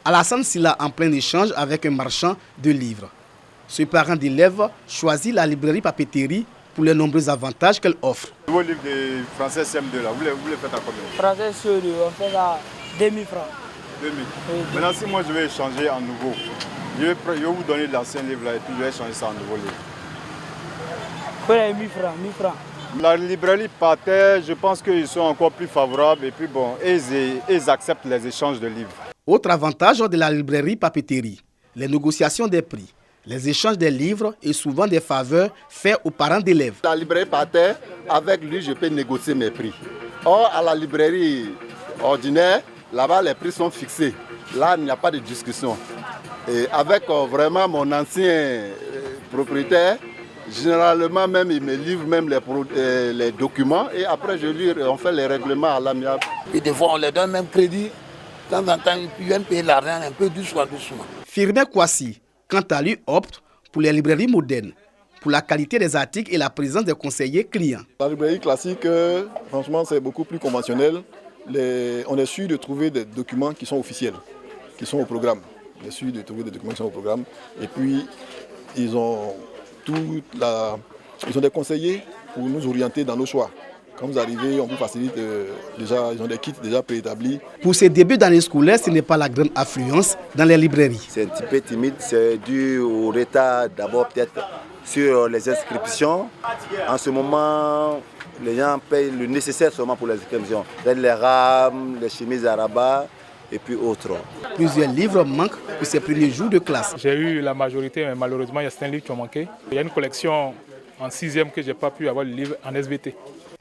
Alassane Silla en plein échange avec un marchand de livres. Ce parent d'élèves choisit la librairie papeterie pour les nombreux avantages qu'elle offre. Vos livres de français CM2 là, vous les faites à combien? Français CM2, on fait à 2000 francs. 2000. Oui. Maintenant, si moi je vais échanger en nouveau, je vais vous donner l'ancien livre là et puis je vais changer ça en nouveau livre. Voilà, 1000 francs, 1000 francs. La librairie Pathé, je pense qu'ils sont encore plus favorables et puis bon, ils acceptent les échanges de livres. Autre avantage de la librairie papeterie, les négociations des prix, les échanges des livres et souvent des faveurs faits aux parents d'élèves. La librairie Pathé, avec lui, je peux négocier mes prix. Or, à la librairie ordinaire, là-bas, les prix sont fixés. Là, il n'y a pas de discussion. Et avec vraiment mon ancien propriétaire, généralement, même, il me livre même les documents et après, on fait les règlements à l'amiable. Et des fois, on les donne même crédit. De temps en temps, ils viennent payer l'argent un peu doucement. Firmin Kouassi, quant à lui, opte pour les librairies modernes, pour la qualité des articles et la présence des conseillers clients. La librairie classique, franchement, c'est beaucoup plus conventionnel. On est sûr de trouver des documents qui sont officiels, qui sont au programme. On est sûr de trouver des documents qui sont au programme. Et puis, ils ont des conseillers pour nous orienter dans nos choix. Quand vous arrivez, on vous facilite déjà, ils ont des kits déjà préétablis. Pour ces débuts d'année scolaire, ce n'est pas la grande affluence dans les librairies. C'est un petit peu timide, c'est dû au retard d'abord peut-être sur les inscriptions. En ce moment, les gens payent le nécessaire seulement pour les inscriptions. Les rames, les chemises à rabat et puis autres. Plusieurs livres manquent pour ces premiers jours de classe. J'ai eu la majorité, mais malheureusement, il y a certains livres qui ont manqué. Il y a une collection en 6e que je n'ai pas pu avoir le livre en SVT.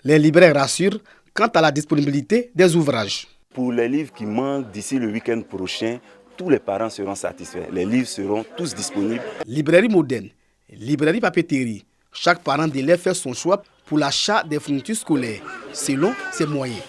Les libraires rassurent quant à la disponibilité des ouvrages. Pour les livres qui manquent d'ici le week-end prochain, tous les parents seront satisfaits. Les livres seront tous disponibles. Librairie moderne, librairie papeterie. Chaque parent d'élève fait son choix pour l'achat des fournitures scolaires selon ses moyens.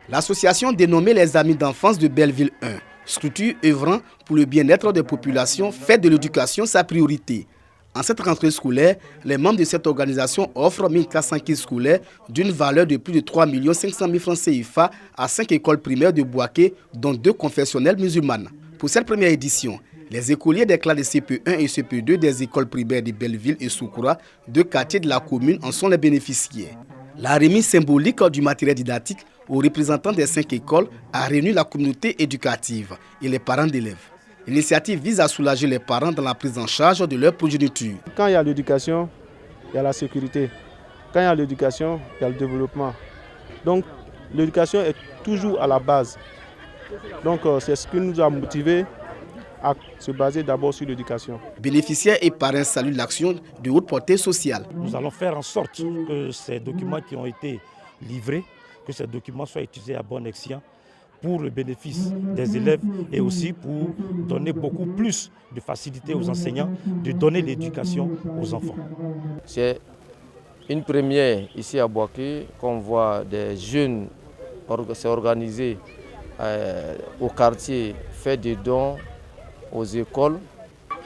L'association dénommée Les Amis d'enfance de Belleville 1, structure œuvrant pour le bien-être des populations, fait de l'éducation sa priorité. En cette rentrée scolaire, les membres de cette organisation offrent 1400 kits scolaires d'une valeur de plus de 3 500 000 francs CFA à 5 écoles primaires de Bouaké, dont 2 confessionnelles musulmanes. Pour cette première édition, les écoliers des classes de CP1 et CP2 des écoles primaires de Belleville et Soukoura, 2 quartiers de la commune, en sont les bénéficiaires. La remise symbolique du matériel didactique aux représentants des 5 écoles a réuni la communauté éducative et les parents d'élèves. L'initiative vise à soulager les parents dans la prise en charge de leur progéniture. Quand il y a l'éducation, il y a la sécurité. Quand il y a l'éducation, il y a le développement. Donc l'éducation est toujours à la base. Donc c'est ce qui nous a motivés à se baser d'abord sur l'éducation. Bénéficiaires et parents saluent l'action de haute portée sociale. Nous allons faire en sorte que ces documents qui ont été livrés, que ces documents soient utilisés à bon escient pour le bénéfice des élèves et aussi pour donner beaucoup plus de facilité aux enseignants de donner l'éducation aux enfants. C'est une première ici à Bouaké qu'on voit des jeunes s'organiser au quartier, faire des dons aux écoles.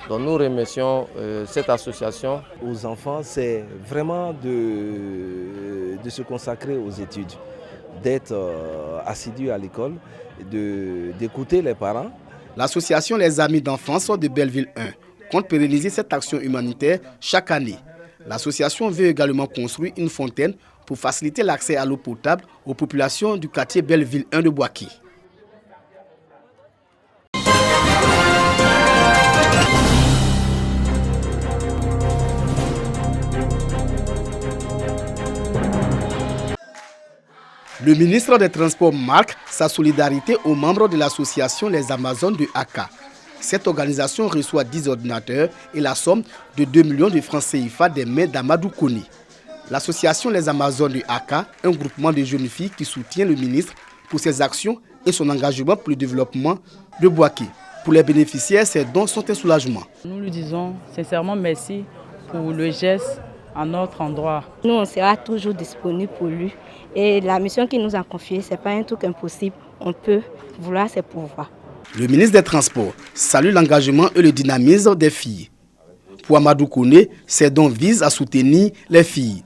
Donc nous remercions cette association. Aux enfants, c'est vraiment de se consacrer aux études, d'être assidus à l'école, d'écouter les parents. L'association Les Amis d'enfance de Belleville 1 compte pérenniser cette action humanitaire chaque année. L'association veut également construire une fontaine pour faciliter l'accès à l'eau potable aux populations du quartier Belleville 1 de Bouaké. Le ministre des Transports marque sa solidarité aux membres de l'association Les Amazones de Aka. Cette organisation reçoit 10 ordinateurs et la somme de 2 millions de francs CFA des mains d'Amadou Koni. L'association Les Amazones de Aka, un groupement de jeunes filles qui soutient le ministre pour ses actions et son engagement pour le développement de Bouaké. Pour les bénéficiaires, ces dons sont un soulagement. Nous lui disons sincèrement merci pour le geste à notre endroit. Nous, on sera toujours disponible pour lui. Et la mission qu'il nous a confiée, ce n'est pas un truc impossible. On peut vouloir ses pouvoirs. Le ministre des Transports salue l'engagement et le dynamisme des filles. Pour Amadou Kone, ces dons visent à soutenir les filles.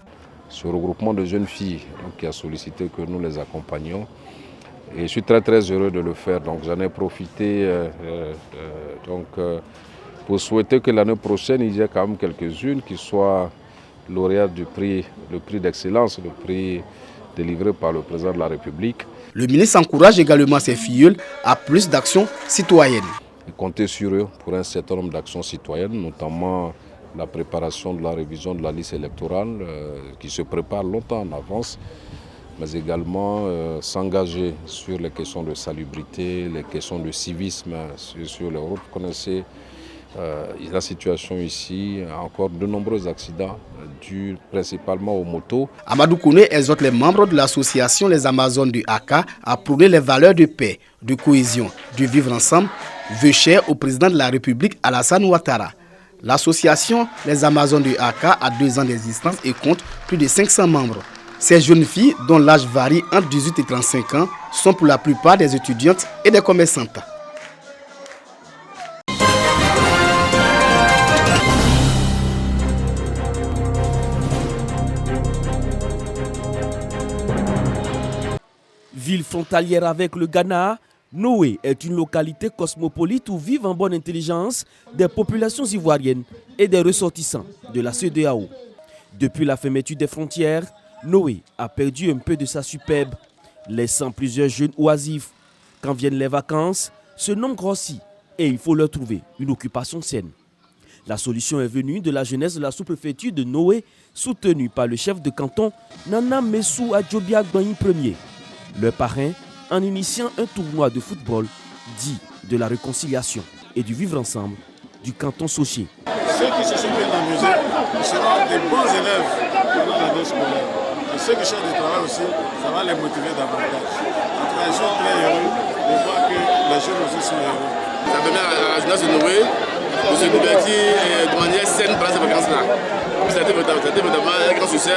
Ce regroupement de jeunes filles qui a sollicité que nous les accompagnions. Et je suis très heureux de le faire. Donc j'en ai profité pour souhaiter que l'année prochaine, il y ait quand même quelques-unes qui soient lauréates du prix, le prix d'excellence, le prix délivré par le président de la République. Le ministre encourage également ses filleuls à plus d'actions citoyennes. Compter sur eux pour un certain nombre d'actions citoyennes, notamment la préparation de la révision de la liste électorale qui se prépare longtemps en avance, mais également s'engager sur les questions de salubrité, les questions de civisme sur les routes. Vous connaissez la situation ici, encore de nombreux accidents dus principalement aux motos. Amadou Kone exhorte les membres de l'association Les Amazones du Aka à prôner les valeurs de paix, de cohésion, de vivre ensemble, veut cher au président de la République Alassane Ouattara. L'association Les Amazones du Aka a 2 ans d'existence et compte plus de 500 membres. Ces jeunes filles, dont l'âge varie entre 18 et 35 ans, sont pour la plupart des étudiantes et des commerçantes. Ville frontalière avec le Ghana, Noé est une localité cosmopolite où vivent en bonne intelligence des populations ivoiriennes et des ressortissants de la CEDEAO. Depuis la fermeture des frontières, Noé a perdu un peu de sa superbe, laissant plusieurs jeunes oisifs. Quand viennent les vacances, ce nombre grossit et il faut leur trouver une occupation saine. La solution est venue de la jeunesse de la sous-préfecture de Noé, soutenue par le chef de canton Nana Messou Adjobia Gbanyi Ier. Le parrain en initiant un tournoi de football dit de la réconciliation et du vivre ensemble du canton Soché. Ceux qui se sont bien amusés seront des bons élèves pendant l'année scolaire. Et ceux qui cherchent du travail aussi, ça va les motiver davantage. En tout cas, ils sont très heureux de voir que les jeunes aussi sont heureux. Ça permet à la jeunesse de Noé de se divertir de manière saine pendant ces vacances-là. C'était vraiment un grand succès,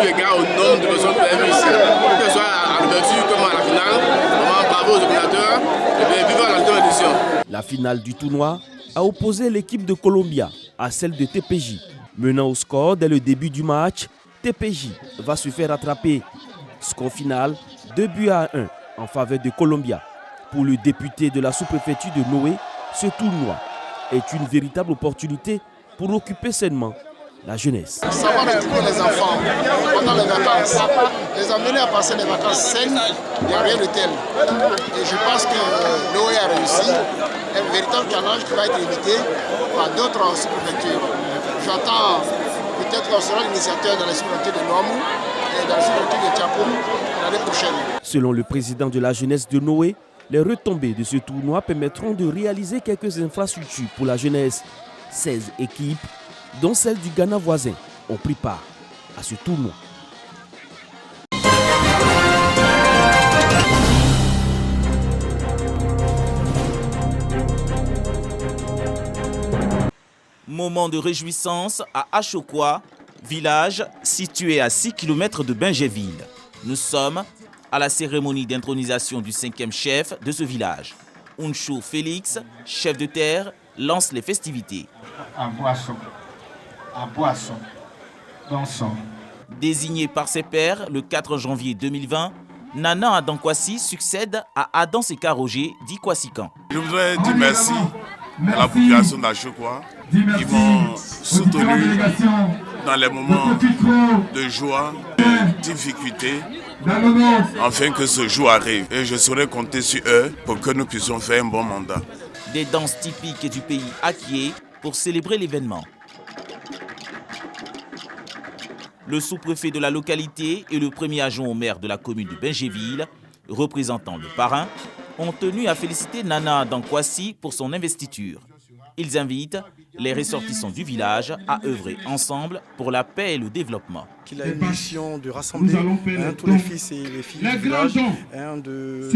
eu égard au nombre de personnes qui avaient ici. Que ce soit à l'ouverture comme à la finale, vraiment bravo aux organisateurs et bien vivant la deuxième édition. La finale du tournoi a opposé l'équipe de Columbia à celle de TPJ. Menant au score dès le début du match, TPJ va se faire attraper. Score final 2-1 en faveur de Columbia. Pour le député de la sous-préfecture de Noé, ce tournoi est une véritable opportunité pour occuper sainement la jeunesse. Savoir occuper les enfants pendant les vacances, les amener à passer des vacances saines, il n'y a rien de tel. Et je pense que Noé a réussi, un véritable challenge qui va être évité par d'autres sous-préfectures. J'attends peut-être qu'on sera l'initiateur dans la sous-préfecture de Noamou et dans la sous-préfecture de Tiapoum l'année prochaine. Selon le président de la jeunesse de Noé, les retombées de ce tournoi permettront de réaliser quelques infrastructures pour la jeunesse. 16 équipes, dont celle du Ghana voisin, ont pris part à ce tournoi. Moment de réjouissance à Achokwa, village situé à 6 km de Bingerville. Nous sommes à la cérémonie d'intronisation du 5e chef de ce village. Unchou Félix, chef de terre, lance les festivités. À boisson, dansons. Désigné par ses pairs le 4 janvier 2020, Nana Adankwassi succède à Adam Sekaroger dit Kwassikan. Je voudrais dire merci à la population d'Achokwa qui m'ont soutenu dans les moments de joie, de difficulté, afin que ce jour arrive. Et je saurais compter sur eux pour que nous puissions faire un bon mandat. Des danses typiques du pays Akyé pour célébrer l'événement. Le sous-préfet de la localité et le premier adjoint au maire de la commune de Bingerville, représentant le parrain, ont tenu à féliciter Nana Adankwassi pour son investiture. Ils invitent les ressortissants du village à œuvrer ensemble pour la paix et le développement. qu'il a une mission de rassembler tous les fils et les filles du village, de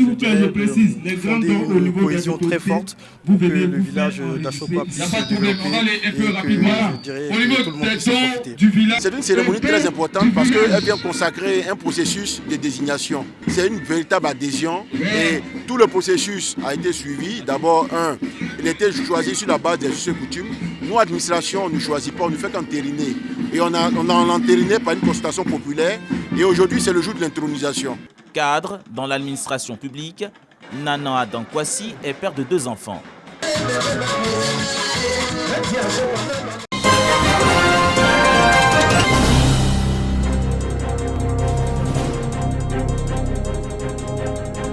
fonder une cohésion très forte pour que le village d'Ashokwa puisse se développer et que, je dirais, que tout le monde puisse en profiter. C'est une cérémonie très importante parce qu'elle vient consacrer un processus de désignation. C'est une véritable adhésion et tout le processus a été suivi. D'abord, il a été choisi sur la base des us et coutumes. Nous, administration, on ne choisit pas, on ne fait qu'entériner. Et on a entériné par une consultation populaire. Et aujourd'hui, c'est le jour de l'intronisation. Cadre dans l'administration publique, Nana Adam Kwasi est père de 2 enfants.